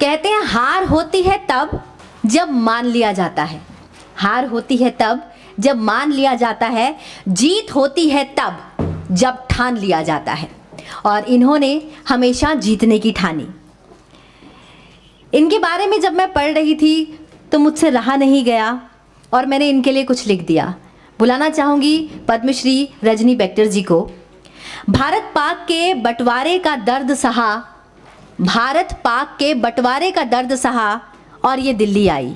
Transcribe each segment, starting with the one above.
कहते हैं हार होती है तब जब मान लिया जाता है, हार होती है तब जब मान लिया जाता है, जीत होती है तब जब ठान लिया जाता है। और इन्होंने हमेशा जीतने की ठानी। इनके बारे में जब मैं पढ़ रही थी तो मुझसे रहा नहीं गया और मैंने इनके लिए कुछ लिख दिया। बुलाना चाहूँगी पद्मश्री रजनी बेक्टर जी को। भारत पाक के बंटवारे का दर्द सहा, भारत पाक के बंटवारे का दर्द सहा और ये दिल्ली आई।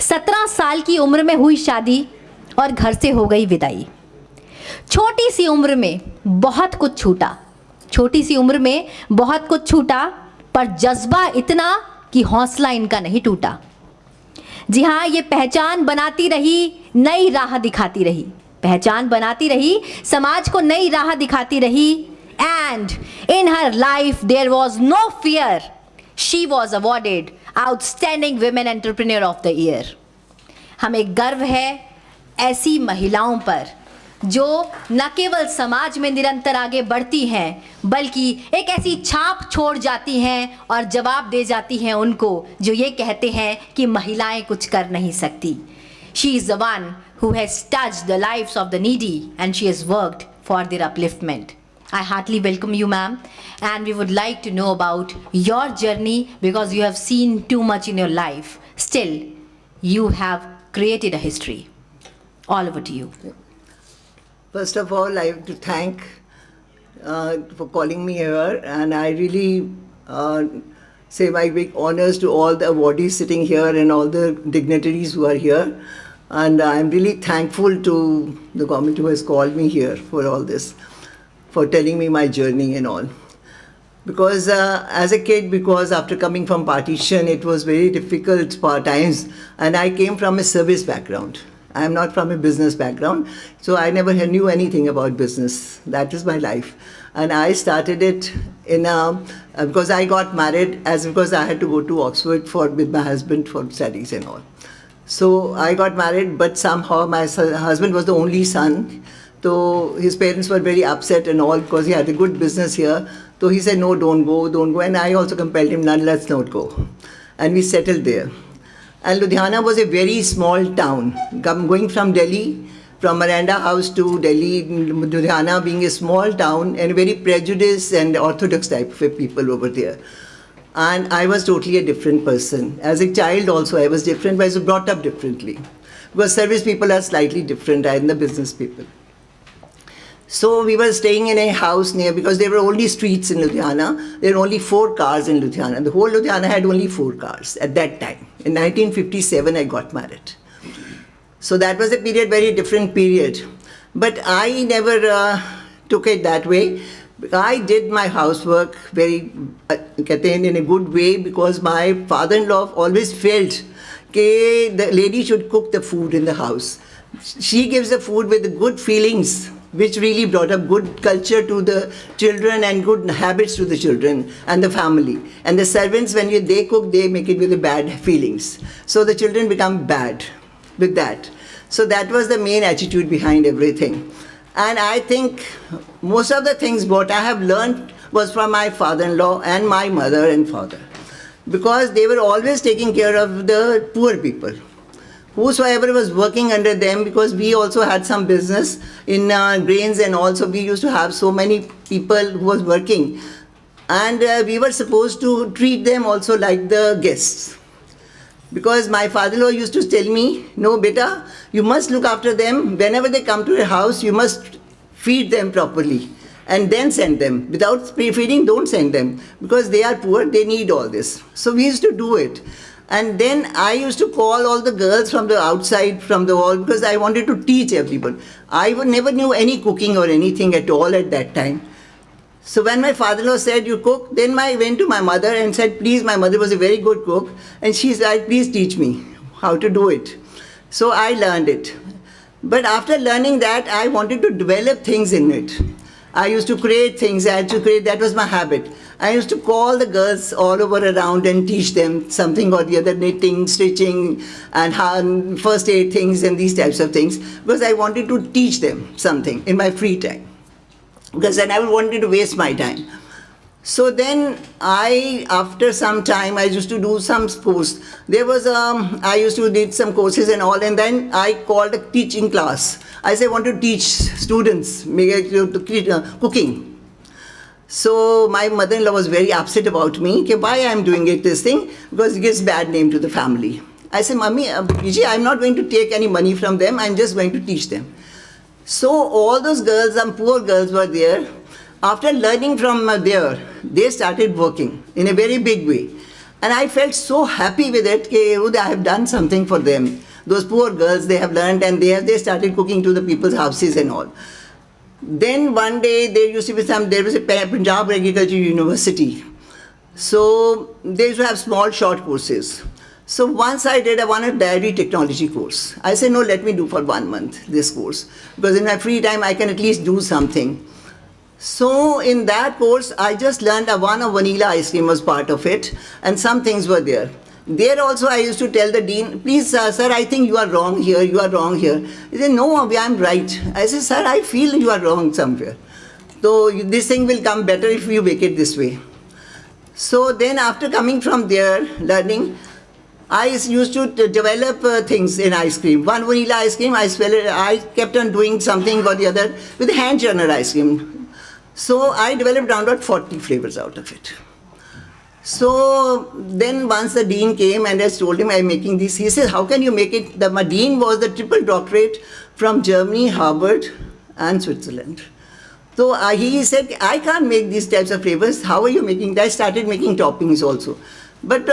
17 साल की उम्र में हुई शादी और घर से हो गई विदाई। छोटी सी उम्र में बहुत कुछ छूटा, छोटी सी उम्र में बहुत कुछ छूटा, पर जज्बा इतना कि हौसला इनका नहीं टूटा। जी हाँ, ये पहचान बनाती रही, नई राह दिखाती रही, पहचान बनाती रही, समाज को नई राह दिखाती रही। And in her life there was no fear, she was awarded outstanding women entrepreneur of the year. हमें गर्व है ऐसी महिलाओं पर जो न केवल समाज में निरंतर आगे बढ़ती हैं, बल्कि एक ऐसी छाप छोड़ जाती हैं और जवाब दे जाती हैं उनको जो ये कहते हैं कि महिलाएं कुछ कर नहीं सकती। She is the one who has touched the lives of the needy and she has worked for their upliftment. I heartily welcome you, ma'am, and we would like to know about your journey because you have seen too much in your life. Still, you have created a history. All over to you. First of all, I have to thank for calling me here, and I really say my big honors to all the awardees sitting here and all the dignitaries who are here. And I'm really thankful to the government who has called me here for all this, for telling me my journey and all. Because as a kid, because after coming from partition, it was very difficult times, and I came from a service background. I am not from a business background, so I never knew anything about business. That is my life. And I started it in because I got married because I had to go to Oxford with my husband for studies and all. So I got married, but somehow my husband was the only son. So his parents were very upset and all because he had a good business here. So he said, no, don't go. And I also compelled him, no, let's not go. And we settled there. And Ludhiana was a very small town. Going from Delhi, from Miranda House to Delhi, Ludhiana being a small town and very prejudiced and orthodox type of people over there. And I was totally a different person. As a child also I was different, but I was brought up differently. Because service people are slightly different than the business people. So we were staying in a house near, because there were only streets in Ludhiana. There were only 4 cars in Ludhiana. The whole Ludhiana had only 4 cars at that time. In 1957, I got married. So that was a period, very different period. But I never took it that way. I did my housework very in a good way, because my father-in-law always felt that the lady should cook the food in the house. She gives the food with the good feelings, which really brought up good culture to the children and good habits to the children and the family. And the servants, when they cook, they make it with the bad feelings. So the children become bad with that. So that was the main attitude behind everything. And I think most of the things what I have learned was from my father-in-law and my mother and father. Because they were always taking care of the poor people. Whosoever was working under them, because we also had some business in grains, and also we used to have so many people who was working, and we were supposed to treat them also like the guests. Because my father-in-law used to tell me, no beta, you must look after them. Whenever they come to your house, you must feed them properly and then send them. Without feeding, don't send them, because they are poor, they need all this. So we used to do it. And then I used to call all the girls from the outside, from the wall, because I wanted to teach everyone. I never knew any cooking or anything at all at that time. So when my father-in-law said, you cook, then I went to my mother and said, please, my mother was a very good cook. And she said, please teach me how to do it. So I learned it. But after learning that, I wanted to develop things in it. I used to create things, that was my habit. I used to call the girls all over around and teach them something or the other, knitting, stitching, and first aid things and these types of things, because I wanted to teach them something in my free time, because I never wanted to waste my time. So then after some time, I used to do some sports. There was, I used to did some courses and all, and then I called a teaching class. I said, I want to teach students cooking. So my mother-in-law was very upset about me, okay, why I am doing this thing, because it gives bad name to the family. I said, Mommy, I'm not going to take any money from them, I'm just going to teach them. So all those girls, some poor girls were there. After learning from there, they started working in a very big way. And I felt so happy with it, that I have done something for them. Those poor girls, they have learned and they started cooking to the people's houses and all. Then one day there was a Punjab Agriculture University. So they used to have small short courses. So once I did a dairy technology course. I said, no, let me do for 1 month this course. Because in my free time I can at least do something. So in that course, I just learned one vanilla ice cream was part of it, and some things were there. There also I used to tell the dean, please sir, I think you are wrong here, you are wrong here. He said, no, I'm right. I said, sir, I feel you are wrong somewhere. So this thing will come better if you make it this way. So then after coming from there, learning, I used to develop things in ice cream. One vanilla ice cream, I kept on doing something or the other with hand churner ice cream. So I developed around about 40 flavors out of it. So then once the dean came and I told him I'm making this, he said, how can you make it? My dean was the triple doctorate from Germany, Harvard and Switzerland. So he said, I can't make these types of flavors. How are you making? I started making toppings also. But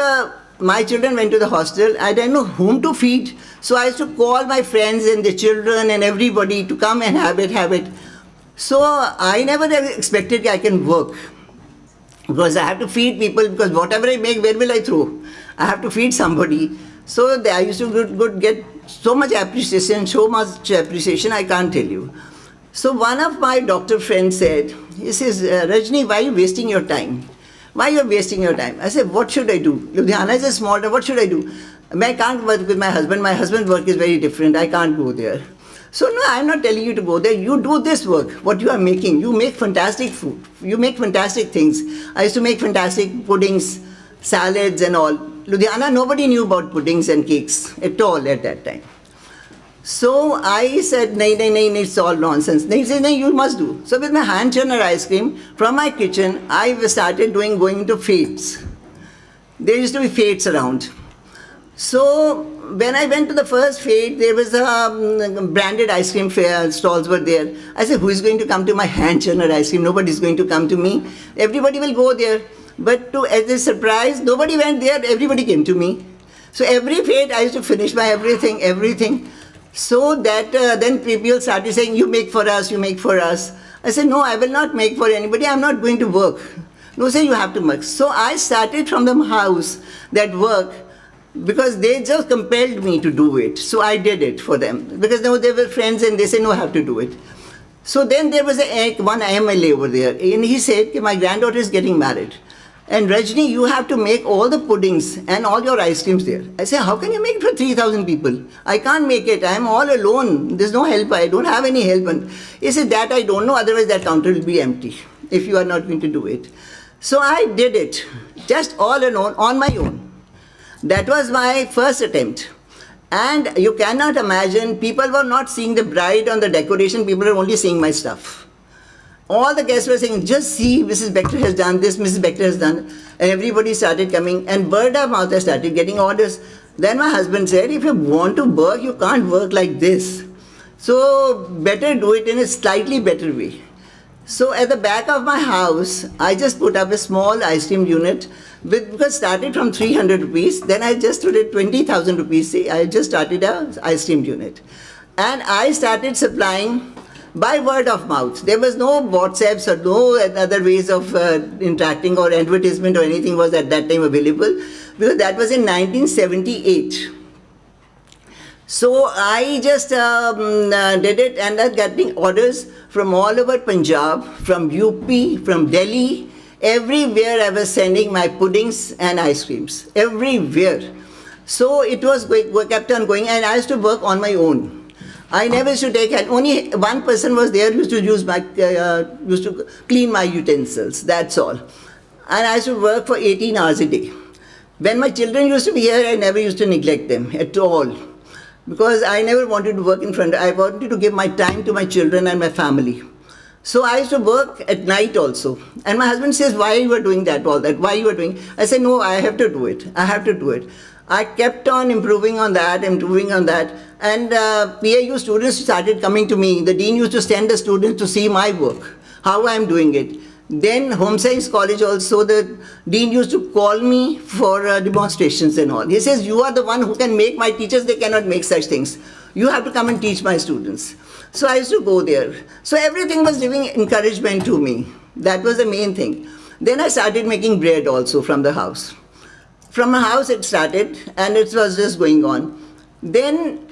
my children went to the hostel. I didn't know whom to feed. So I used to call my friends and the children and everybody to come and have it. So I never expected I can work, because I have to feed people, because whatever I make, where will I throw? I have to feed somebody. So I used to get so much appreciation, I can't tell you. So one of my doctor friends said, he says, Rajni, why are you wasting your time? Why are you wasting your time? I said, what should I do? Ludhiana is a small town, what should I do? I can't work with my husband. My husband's work is very different. I can't go there. So no, I'm not telling you to go there. You do this work, what you are making. You make fantastic food. You make fantastic things. I used to make fantastic puddings, salads and all. Ludhiana, nobody knew about puddings and cakes at all at that time. So I said, no, it's all nonsense. He said, no, you must do. So with my hand churner ice cream, from my kitchen, I started going to fetes. There used to be fetes around. So when I went to the first fete, there was a branded ice cream fair, stalls were there. I said, who is going to come to my hand churner ice cream? Nobody is going to come to me. Everybody will go there. But as a surprise, nobody went there, everybody came to me. So every fete, I used to finish my everything. So that then people started saying, you make for us, you make for us. I said, no, I will not make for anybody, I'm not going to work. No, say you have to work. So I started from the house that work, because they just compelled me to do it. So I did it for them. Because they were friends and they said, no, I have to do it. So then there was one MLA over there. And he said, my granddaughter is getting married. And Rajni, you have to make all the puddings and all your ice creams there. I said, how can you make it for 3,000 people? I can't make it. I'm all alone. There's no help. I don't have any help. And he said, that I don't know. Otherwise that counter will be empty if you are not going to do it. So I did it just all alone on my own. That was my first attempt. And you cannot imagine, people were not seeing the bride on the decoration, people were only seeing my stuff. All the guests were saying, just see, Mrs. Bector has done this, Mrs. Bector has done. And everybody started coming, and word of mouth, I started getting orders. Then my husband said, if you want to work, you can't work like this. So better do it in a slightly better way. So at the back of my house, I just put up a small ice cream unit, because started from 300 rupees, then I just stood at 20,000 rupees. I just started an ice cream unit. And I started supplying by word of mouth. There was no WhatsApps or no other ways of interacting, or advertisement or anything was at that time available, because that was in 1978. So I just did it, and I was getting orders from all over Punjab, from UP, from Delhi. Everywhere I was sending my puddings and ice creams, everywhere. So it was kept on going, and I used to work on my own. I never used to take help. Only one person was there who used to clean my utensils. That's all. and I used to work for 18 hours a day. When my children used to be here, I never used to neglect them at all. Because I never wanted to work in front. I wanted to give my time to my children and my family. So I used to work at night also. And my husband says, why you are doing that, all that? Why you are doing? I said, no, I have to do it. I have to do it. I kept on improving on that. And PAU students started coming to me. The dean used to send the students to see my work, how I am doing it. Then Home Science College also, the dean used to call me for demonstrations and all. He says, you are the one who can make my teachers, they cannot make such things. You have to come and teach my students. So I used to go there. So everything was giving encouragement to me. That was the main thing. Then I started making bread also from the house. From my house it started, and it was just going on. Then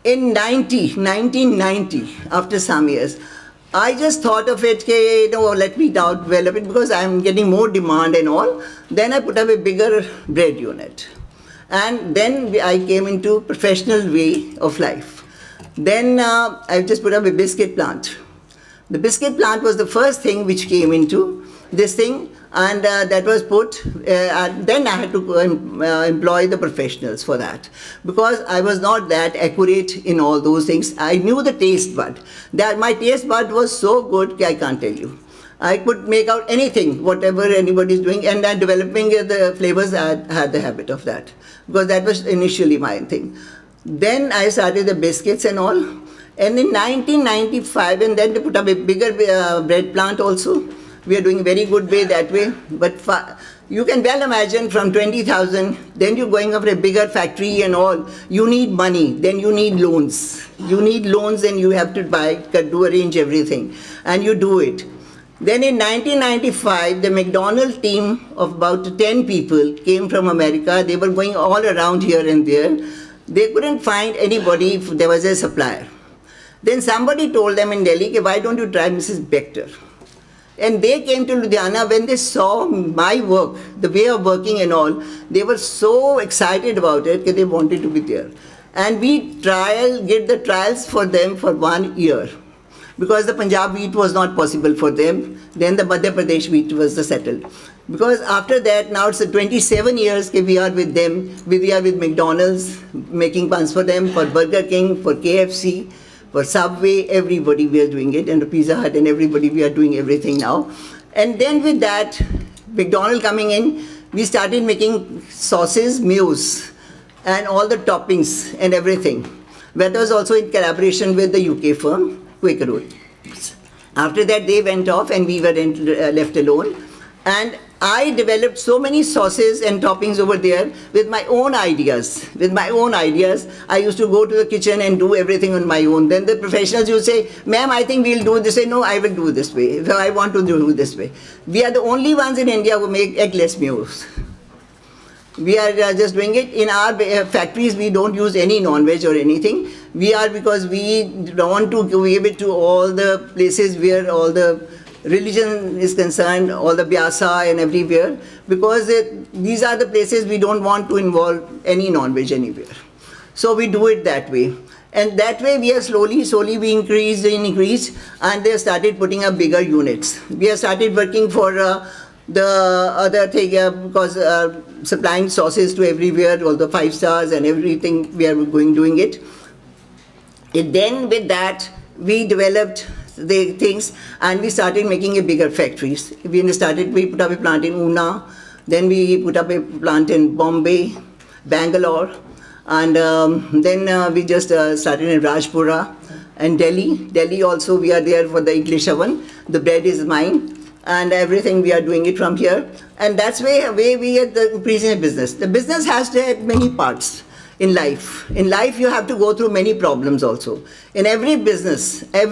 in 1990, after some years, I just thought of it, let me develop it because I'm getting more demand and all. Then I put up a bigger bread unit. And then I came into professional way of life. Then I just put up a biscuit plant. The biscuit plant was the first thing which came into this thing, and that was put, then I had to employ the professionals for that, because I was not that accurate in all those things. I knew the taste bud. My taste bud was so good, I can't tell you. I could make out anything, whatever anybody is doing, and developing the flavors, I had the habit of that, because that was initially my thing. Then I started the biscuits and all, and in 1995, and then they put up a bigger bread plant also. We are doing very good way that way, but you can well imagine from 20,000, then you're going after a bigger factory and all, you need money, then you need loans. You need loans and you have to arrange everything, and you do it. Then in 1995, the McDonald's team of about 10 people came from America. They were going all around here and there. They couldn't find anybody if there was a supplier. Then somebody told them in Delhi, why don't you try Mrs. Bector? And they came to Ludhiana. When they saw my work, the way of working and all, they were so excited about it that they wanted to be there. And we get the trials for them for 1 year. Because the Punjab wheat was not possible for them, then the Madhya Pradesh wheat was the settled. Because after that, now it's 27 years we are with them. We are with McDonald's, making buns for them, for Burger King, for KFC, for Subway, everybody we are doing it, and Pizza Hut and everybody, we are doing everything now. And then with that, McDonald's coming in, we started making sauces, meals, and all the toppings and everything. That was also in collaboration with the UK firm, Quaker Oat. After that, they went off and we were left alone. And I developed so many sauces and toppings over there with my own ideas. I used to go to the kitchen and do everything on my own. Then the professionals would say, ma'am, I think we'll do this way. No, I will do this way. So I want to do this way. We are the only ones in India who make eggless meals. We are just doing it. In our factories, we don't use any non-veg or anything. Because we don't want to give it to all the places where all the religion is concerned, all the Vyasa and everywhere, because these are the places we don't want to involve any non-veg anywhere. So we do it that way. And that way we are slowly we increased, and they started putting up bigger units. We have started working for the other thing, because supplying sauces to everywhere, all the 5 stars and everything, we are doing it. And then with that, we developed the things, and we started making a bigger factories. We put up a plant in Una, then we put up a plant in Bombay, Bangalore, and then we just started in Rajpura and Delhi. Delhi also, we are there for the English oven. The bread is mine, and everything we are doing it from here. And that's where we are increasing the business. The business has to have many parts. In life, you have to go through many problems also. In every business, I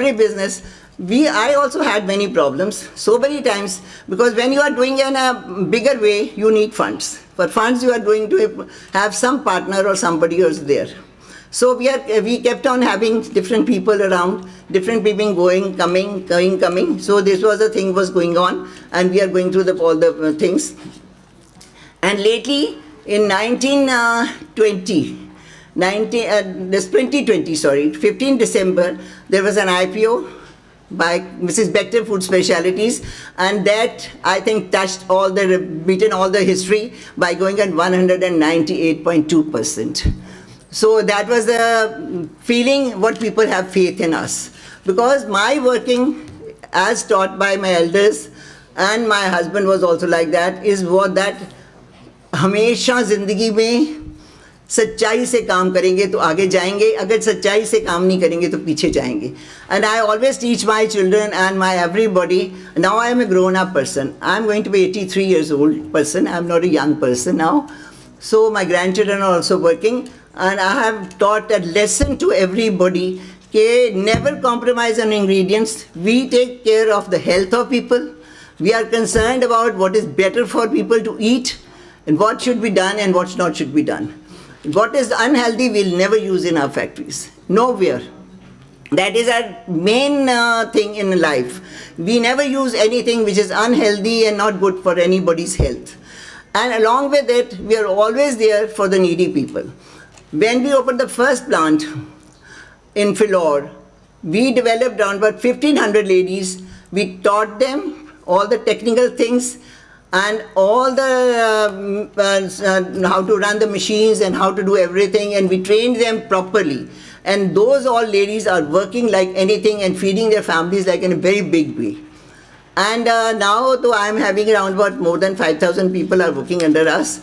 also had many problems, so many times, because when you are doing in a bigger way, you need funds. For funds, you are going to have some partner or somebody who is there. So we kept on having different people around, different people going, coming. So this was the thing was going on, and we are going through all the things. And lately, in 15 December, there was an IPO. by Mrs. Bector Food Specialities, and that I think touched beaten all the history by going at 198.2%. So that was the feeling what people have faith in us. Because my working as taught by my elders, and my husband was also like that, is what that हमेशा ज़िंदगी में सच्चाई से काम करेंगे तो आगे जाएंगे, अगर सच्चाई से काम नहीं करेंगे तो पीछे जाएंगे. And I always teach my children and my everybody. Now I am a grown-up person. I am going to be 83 years old person. I am not a young person now. So my grandchildren are also working, and I have taught that lesson to everybody. Never compromise on ingredients. We take care of the health of people. We are concerned about what is better for people to eat, and what should be done and what not should be done. What is unhealthy we'll never use in our factories. Nowhere. That is our main thing in life. We never use anything which is unhealthy and not good for anybody's health. And along with it, we are always there for the needy people. When we opened the first plant in Philor, we developed around about 1,500 ladies. We taught them all the technical things and all the how to run the machines and how to do everything, and we trained them properly. And those all ladies are working like anything and feeding their families like in a very big way. And now though I am having around about more than 5,000 people are working under us.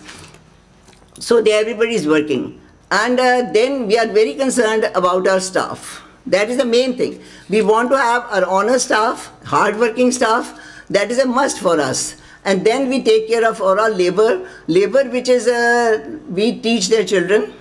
So everybody is working. And then we are very concerned about our staff. That is the main thing. We want to have our honest staff, hard-working staff. That is a must for us. And then we take care of all our labor which is, we teach their children.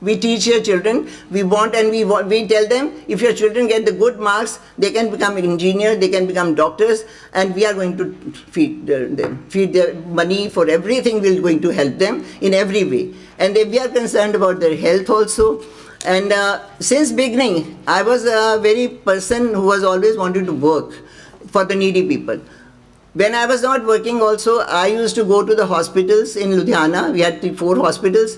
We teach your children. We tell them, if your children get the good marks, they can become engineers, they can become doctors, and we are going to feed them. Feed their money for everything, we are going to help them in every way. And we are concerned about their health also. And since beginning, I was a very person who was always wanted to work for the needy people. When I was not working also, I used to go to the hospitals in Ludhiana. We had 4 hospitals.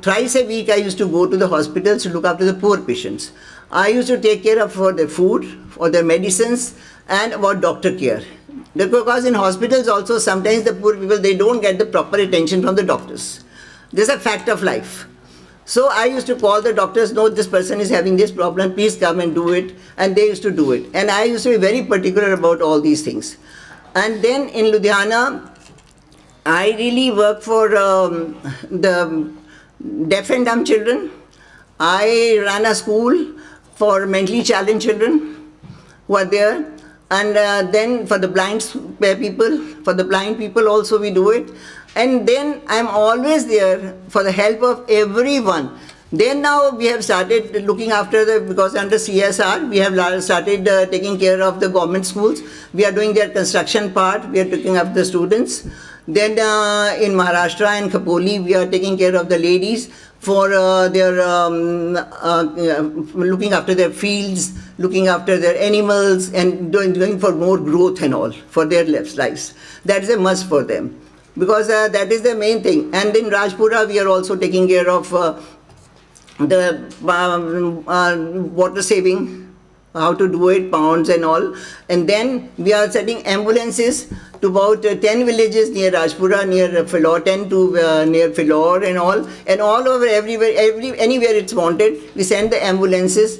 Thrice a week I used to go to the hospitals to look after the poor patients. I used to take care of for their food, for their medicines, and about doctor care. Because in hospitals also sometimes the poor people, they don't get the proper attention from the doctors. This is a fact of life. So I used to call the doctors, no, this person is having this problem, please come and do it. And they used to do it. And I used to be very particular about all these things. And then in Ludhiana, I really work for the deaf and dumb children. I run a school for mentally challenged children who are there. And then for the blind people also we do it. And then I'm always there for the help of everyone. Then now we have started looking after because under CSR, we have started taking care of the government schools. We are doing their construction part. We are taking up the students. Then in Maharashtra and Khopoli, we are taking care of the ladies for their looking after their fields, looking after their animals, and doing for more growth and all for their lives. That is a must for them, because that is the main thing. And in Rajpura, we are also taking care of the water saving, how to do it, pounds and all. And then we are setting ambulances to about 10 villages near Rajpura, near Philor, 10 to near Philor and all over everywhere, anywhere it's wanted. We send the ambulances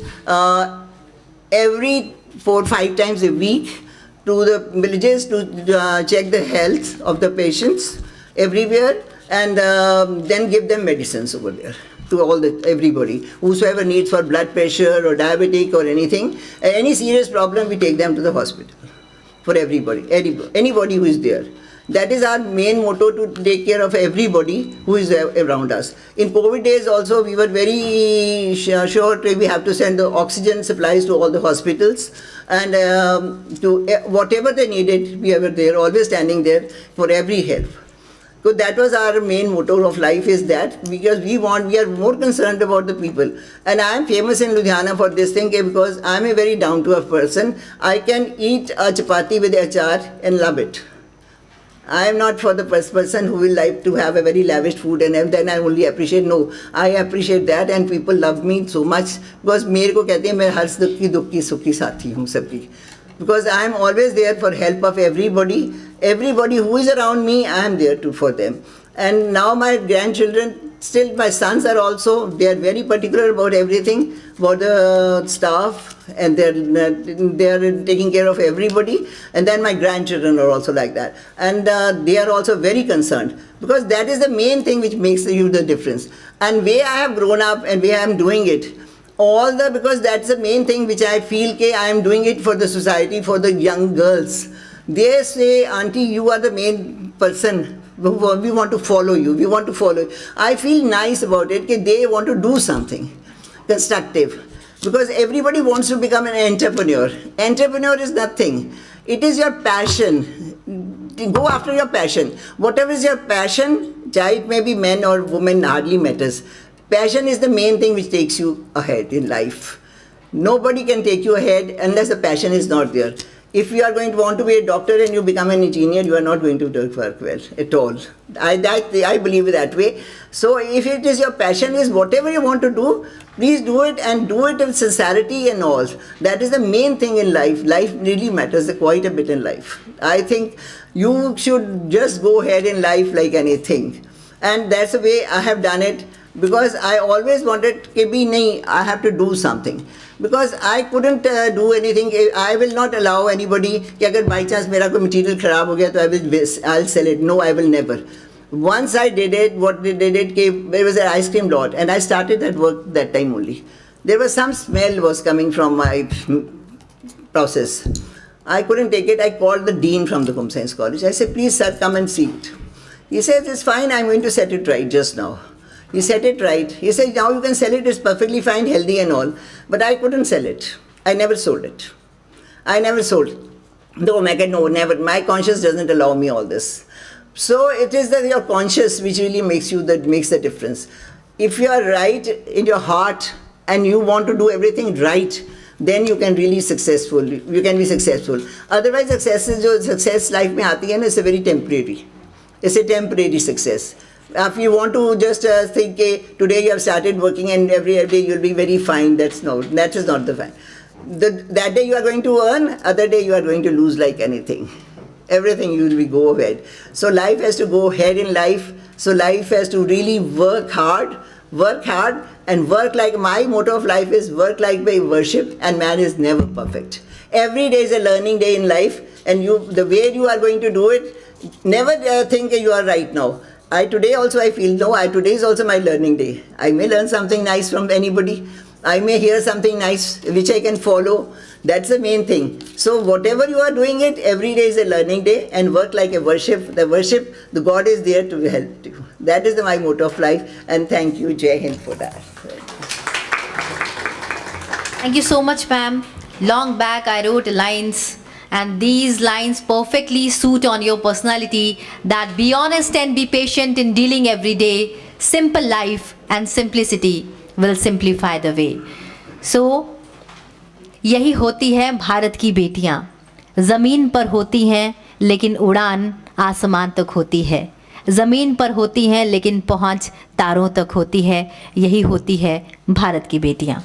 every 4-5 times a week to the villages to check the health of the patients everywhere, and then give them medicines over there to everybody. Whosoever needs for blood pressure or diabetic or anything, any serious problem, we take them to the hospital for everybody, anybody who is there. That is our main motto, to take care of everybody who is around us. In COVID days also, we were very sure we have to send the oxygen supplies to all the hospitals, and to whatever they needed, we were there, always standing there for every help. So that was our main motto of life, is that, because we are more concerned about the people. And I am famous in Ludhiana for this thing, because I am a very down-to-earth person. I can eat a chapati with achar and love it. I am not for the person who will like to have a very lavish food and then I only appreciate. No, I appreciate that and people love me so much because मेरे को कहते हैं मैं हर दुख की सुखी साथी हूँ सबकी. Because I am always there for help of everybody. Everybody who is around me, I am there for them. And now my grandchildren, still my sons are also, they are very particular about everything, about the staff, and they are taking care of everybody. And then my grandchildren are also like that. And they are also very concerned, because that is the main thing which makes you the difference. And way I have grown up and way I am doing it, because that's the main thing which I feel I am doing it for the society, for the young girls. They say, Auntie, you are the main person. We want to follow you. We want to follow you. I feel nice about it. They want to do something constructive. Because everybody wants to become an entrepreneur. Entrepreneur is nothing. It is your passion. Go after your passion. Whatever is your passion, child, it may be men or women, hardly matters. Passion is the main thing which takes you ahead in life. Nobody can take you ahead unless the passion is not there. If you are going to want to be a doctor and you become an engineer, you are not going to work well at all. I believe that way. So if it is your passion is whatever you want to do, please do it and do it with sincerity and all. That is the main thing in life. Life really matters quite a bit in life. I think you should just go ahead in life like anything. And that's the way I have done it. Because I always wanted I have to do something. Because I couldn't do anything. I will not allow anybody that if by chance मेरा कोई material खराब हो गया तो I'll sell it. No, I will never. Once I did it, what they did it, there was an ice cream lot and I started that work that time only. There was some smell was coming from my process. I couldn't take it. I called the dean from the Home Science College. I said, please sir, come and see it. He said, it's fine, I'm going to set it right just now. He set it right. He said, now you can sell it, it's perfectly fine, healthy and all. But I couldn't sell it. I never sold it. I never sold. No, never. My conscience doesn't allow me all this. So it is that your conscience which really makes the difference. If you are right in your heart and you want to do everything right, then you can really successful. You can be successful. Otherwise, success life mein aati hai na, it's a very temporary. It's a temporary success. If you want to just think, today you have started working and every day you'll be very fine, that is not the fine. That day you are going to earn, other day you are going to lose like anything. Everything you will go ahead. So life has to go ahead in life. So life has to really work hard and work like, my motto of life is work like by worship, and man is never perfect. Every day is a learning day in life, and the way you are going to do it, never think you are right now. Today also I feel, today is also my learning day. I may learn something nice from anybody. I may hear something nice which I can follow. That's the main thing. So whatever you are doing it, every day is a learning day, and work like a worship. The God is there to help you. That is my motto of life, and thank you, Jai Hind, for that. Thank you so much, ma'am. Long back I wrote lines, and these lines perfectly suit on your personality, that be honest and be patient in dealing every day. Simple life and simplicity will simplify the way. So, यही होती है भारत की बेटियां. ज़मीन पर होती हैं लेकिन उड़ान आसमान तक होती है. ज़मीन पर होती हैं लेकिन पहुंच तारों तक होती है. यही होती है भारत की बेटियां.